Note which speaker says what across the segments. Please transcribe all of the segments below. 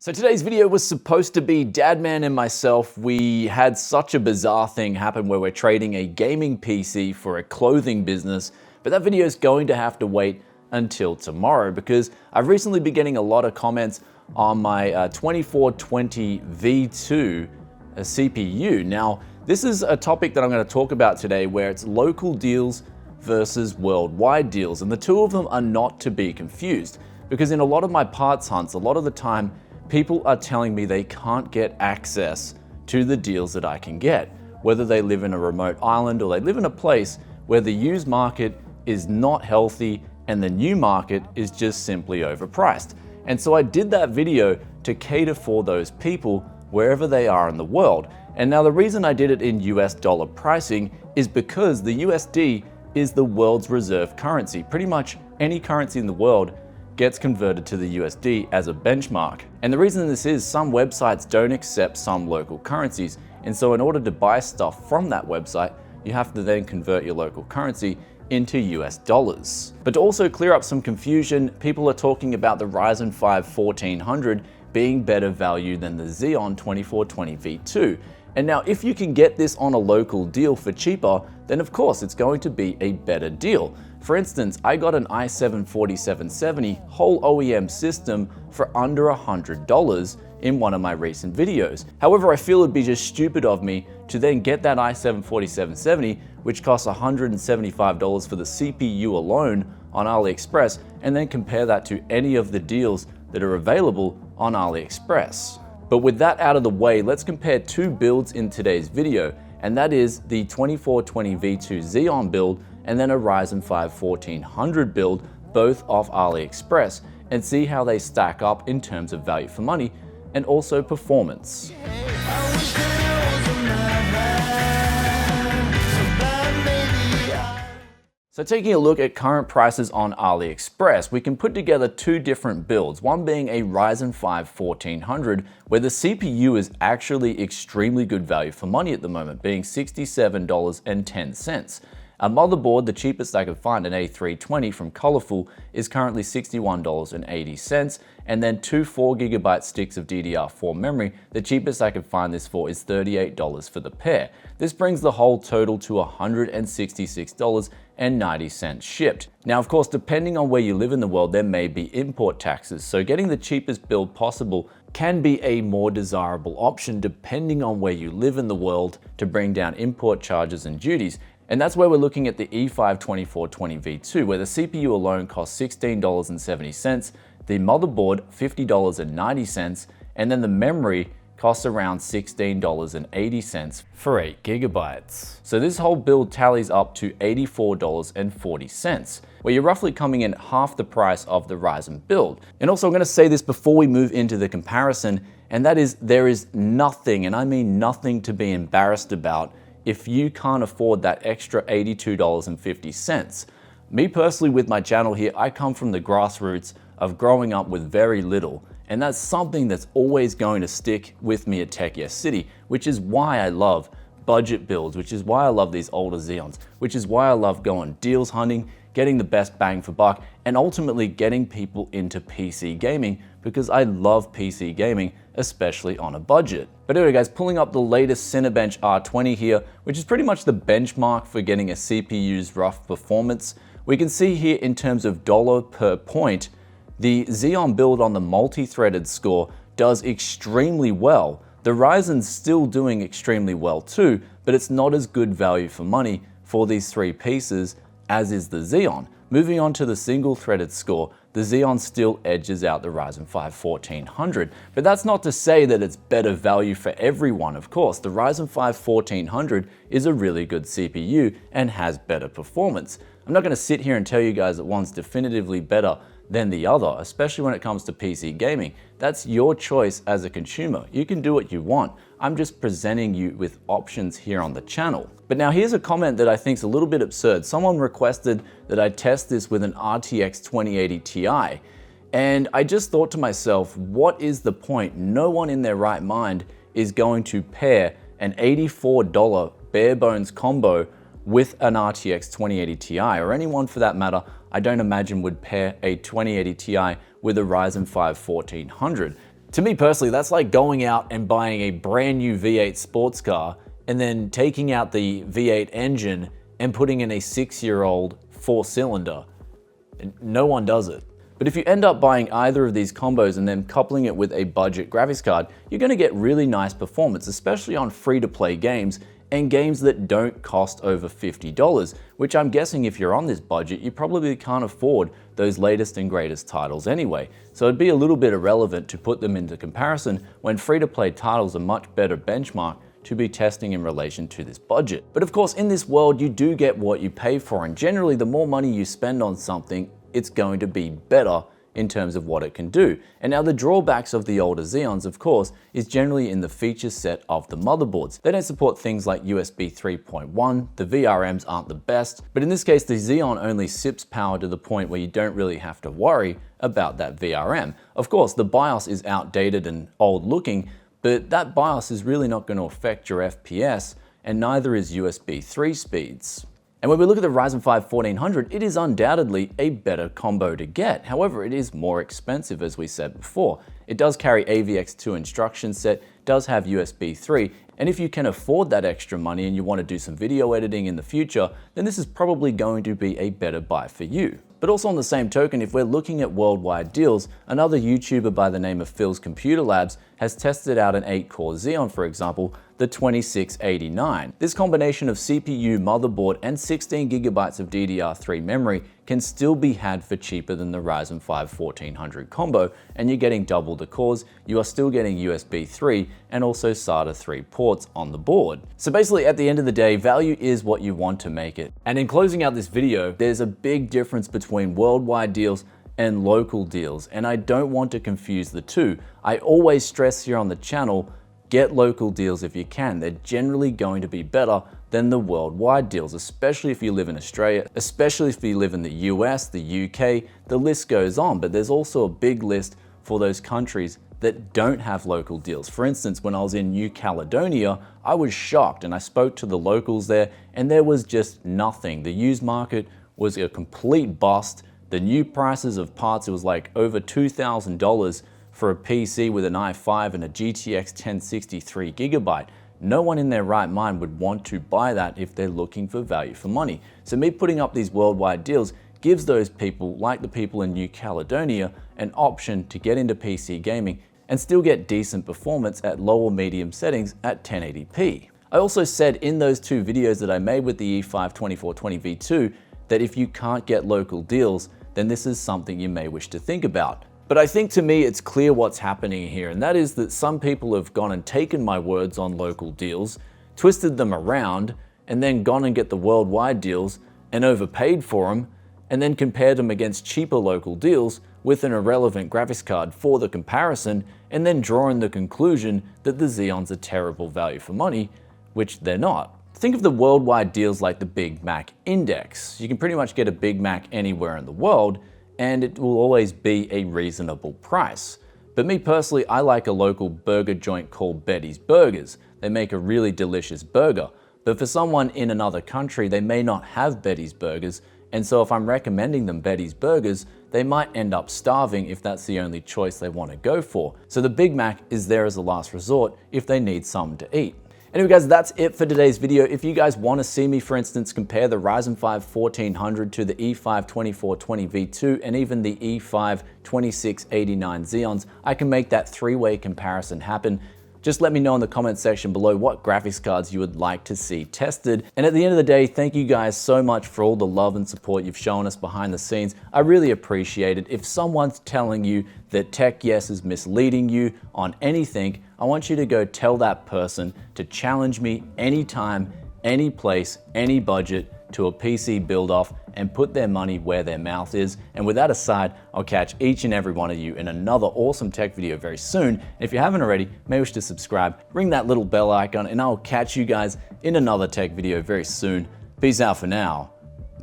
Speaker 1: So today's video was supposed to be Dadman and myself. We had such a bizarre thing happen where we're trading a gaming PC for a clothing business, but that video is going to have to wait until tomorrow because I've recently been getting a lot of comments on my 2420 V2 CPU. Now, this is a topic that I'm going to talk about today where it's local deals versus worldwide deals, and the two of them are not to be confused because in a lot of my parts hunts, a lot of the time, people are telling me they can't get access to the deals that I can get, whether they live in a remote island or they live in a place where the used market is not healthy and the new market is just simply overpriced. And so I did that video to cater for those people wherever they are in the world. And now the reason I did it in US dollar pricing is because the USD is the world's reserve currency. Pretty much any currency in the world gets converted to the USD as a benchmark. And the reason this is some websites don't accept some local currencies. And so in order to buy stuff from that website, you have to then convert your local currency into US dollars. But to also clear up some confusion, people are talking about the Ryzen 5 1400 being better value than the Xeon 2420 V2. And now if you can get this on a local deal for cheaper, then of course it's going to be a better deal. For instance, I got an i7 4770 whole OEM system for under $100 in one of my recent videos. However, I feel it'd be just stupid of me to then get that i7 4770, which costs $175 for the CPU alone on AliExpress, and then compare that to any of the deals that are available on AliExpress. But with that out of the way, let's compare two builds in today's video, and that is the 2420 V2 Xeon build and then a Ryzen 5 1400 build, both off AliExpress, and see how they stack up in terms of value for money and also performance. So taking a look at current prices on AliExpress, we can put together two different builds, one being a Ryzen 5 1400, where the CPU is actually extremely good value for money at the moment, being $67.10. A motherboard, the cheapest I could find, an A320 from Colorful, is currently $61.80, and then two 4GB sticks of DDR4 memory, the cheapest I could find this for is $38 for the pair. This brings the whole total to $166.90 shipped. Now, of course, depending on where you live in the world, there may be import taxes, so getting the cheapest build possible can be a more desirable option depending on where you live in the world to bring down import charges and duties. And that's where we're looking at the E5 2420 V2, where the CPU alone costs $16.70, the motherboard $50.90, and then the memory costs around $16.80 for 8GB. So this whole build tallies up to $84.40, where you're roughly coming in half the price of the Ryzen build. And also I'm gonna say this before we move into the comparison, and that is there is nothing, and I mean nothing, to be embarrassed about if you can't afford that extra $82.50. Me personally, with my channel here, I come from the grassroots of growing up with very little, and that's something that's always going to stick with me at Tech Yes City, which is why I love budget builds, which is why I love these older Xeons, which is why I love going deals hunting, getting the best bang for buck, and ultimately getting people into PC gaming because I love PC gaming, especially on a budget. But anyway guys, pulling up the latest Cinebench R20 here, which is pretty much the benchmark for getting a CPU's rough performance. We can see here in terms of dollar per point, the Xeon build on the multi-threaded score does extremely well. The Ryzen's still doing extremely well too, but it's not as good value for money for these three pieces as is the Xeon. Moving on to the single-threaded score, the Xeon still edges out the Ryzen 5 1400, but that's not to say that it's better value for everyone, of course. The Ryzen 5 1400 is a really good CPU and has better performance. I'm not gonna sit here and tell you guys that one's definitively better than the other, especially when it comes to PC gaming. That's your choice as a consumer. You can do what you want. I'm just presenting you with options here on the channel. But now here's a comment that I think is a little bit absurd. Someone requested that I test this with an RTX 2080 Ti. And I just thought to myself, what is the point? No one in their right mind is going to pair an $84 bare bones combo with an RTX 2080 Ti, or anyone for that matter, I don't imagine would pair a 2080 Ti with a Ryzen 5 1400. To me personally, that's like going out and buying a brand new V8 sports car and then taking out the V8 engine and putting in a 6-year-old 4-cylinder. No one does it. But if you end up buying either of these combos and then coupling it with a budget graphics card, you're going to get really nice performance, especially on free-to-play games and games that don't cost over $50, which I'm guessing if you're on this budget, you probably can't afford those latest and greatest titles anyway. So it'd be a little bit irrelevant to put them into comparison when free-to-play titles are much better benchmark to be testing in relation to this budget. But of course, in this world, you do get what you pay for, and generally the more money you spend on something, it's going to be better in terms of what it can do. And now the drawbacks of the older Xeons, of course, is generally in the feature set of the motherboards. They don't support things like USB 3.1, the VRMs aren't the best, but in this case, the Xeon only sips power to the point where you don't really have to worry about that VRM. Of course, the BIOS is outdated and old looking, but that BIOS is really not going to affect your FPS, and neither is USB 3 speeds. And when we look at the Ryzen 5 1400, it is undoubtedly a better combo to get. However, it is more expensive, as we said before. It does carry AVX2 instruction set, does have USB 3, and if you can afford that extra money and you want to do some video editing in the future, then this is probably going to be a better buy for you. But also on the same token, if we're looking at worldwide deals, another YouTuber by the name of Phil's Computer Labs has tested out an 8-core Xeon, for example, the 2689. This combination of CPU, motherboard, and 16GB of DDR3 memory can still be had for cheaper than the Ryzen 5 1400 combo, and you're getting double the cores, you are still getting USB 3 and also SATA 3 ports on the board. So basically, at the end of the day, value is what you want to make it. And in closing out this video, there's a big difference between worldwide deals and local deals, and I don't want to confuse the two. I always stress here on the channel, get local deals if you can. They're generally going to be better than the worldwide deals, especially if you live in Australia, especially if you live in the US, the UK, the list goes on. But there's also a big list for those countries that don't have local deals. For instance, when I was in New Caledonia, I was shocked and I spoke to the locals there and there was just nothing. The used market was a complete bust. The new prices of parts, it was like over $2,000 for a PC with an i5 and a GTX 1060 3GB. No one in their right mind would want to buy that if they're looking for value for money. So me putting up these worldwide deals gives those people, like the people in New Caledonia, an option to get into PC gaming and still get decent performance at low or medium settings at 1080p. I also said in those two videos that I made with the E5 2420 V2 that if you can't get local deals, then this is something you may wish to think about. But I think to me it's clear what's happening here, and that is that some people have gone and taken my words on local deals, twisted them around, and then gone and get the worldwide deals and overpaid for them, and then compared them against cheaper local deals with an irrelevant graphics card for the comparison, and then drawing the conclusion that the Xeon's a terrible value for money, which they're not. Think of the worldwide deals like the Big Mac Index. You can pretty much get a Big Mac anywhere in the world, and it will always be a reasonable price. But me personally, I like a local burger joint called Betty's Burgers. They make a really delicious burger. But for someone in another country, they may not have Betty's Burgers, and so if I'm recommending them Betty's Burgers, they might end up starving if that's the only choice they want to go for. So the Big Mac is there as a last resort if they need something to eat. Anyway guys, that's it for today's video. If you guys want to see me, for instance, compare the Ryzen 5 1400 to the E5 2420 V2 and even the E5 2689 Xeons, I can make that three-way comparison happen. Just let me know in the comment section below what graphics cards you would like to see tested. And at the end of the day, thank you guys so much for all the love and support you've shown us behind the scenes. I really appreciate it. If someone's telling you that Tech Yes is misleading you on anything, I want you to go tell that person to challenge me anytime, any place, any budget to a PC build-off and put their money where their mouth is. And with that aside, I'll catch each and every one of you in another awesome tech video very soon. And if you haven't already, make sure to subscribe, ring that little bell icon, and I'll catch you guys in another tech video very soon. Peace out for now.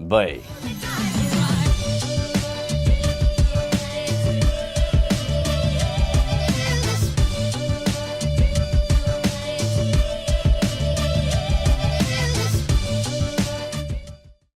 Speaker 1: Bye.